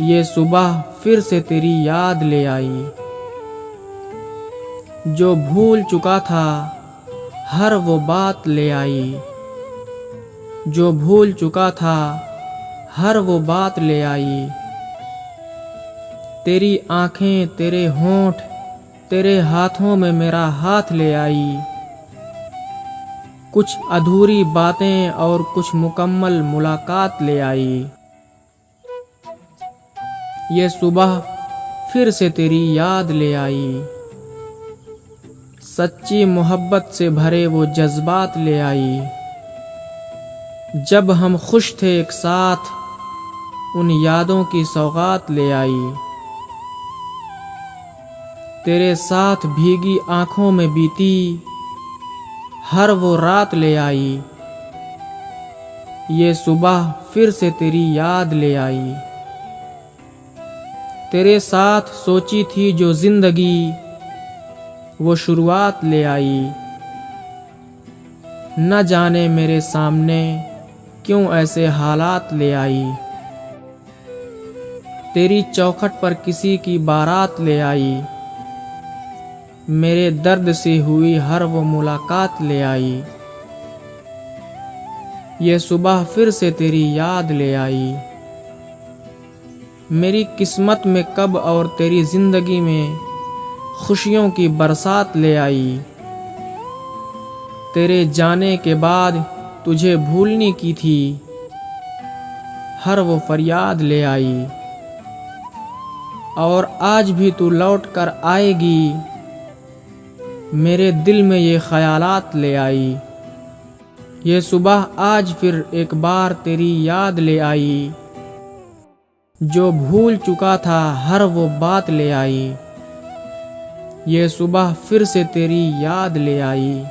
ये सुबह फिर से तेरी याद ले आई। जो भूल चुका था हर वो बात ले आई। जो भूल चुका था हर वो बात ले आई। तेरी आंखें, तेरे होंठ, तेरे हाथों में मेरा हाथ ले आई। कुछ अधूरी बातें और कुछ मुकम्मल मुलाकात ले आई। ये सुबह फिर से तेरी याद ले आई। सच्ची मोहब्बत से भरे वो जज्बात ले आई। जब हम खुश थे एक साथ, उन यादों की सौगात ले आई। तेरे साथ भीगी आंखों में बीती हर वो रात ले आई। ये सुबह फिर से तेरी याद ले आई। तेरे साथ सोची थी जो जिंदगी, वो शुरुआत ले आई। न जाने मेरे सामने क्यों ऐसे हालात ले आई। तेरी चौखट पर किसी की बारात ले आई। मेरे दर्द से हुई हर वो मुलाकात ले आई। ये सुबह फिर से तेरी याद ले आई। मेरी किस्मत में कब और तेरी जिंदगी में खुशियों की बरसात ले आई। तेरे जाने के बाद तुझे भूलने की थी हर वो फरियाद ले आई। और आज भी तू लौट कर आएगी, मेरे दिल में ये ख्यालात ले आई। ये सुबह आज फिर एक बार तेरी याद ले आई। जो भूल चुका था हर वो बात ले आई। ये सुबह फिर से तेरी याद ले आई।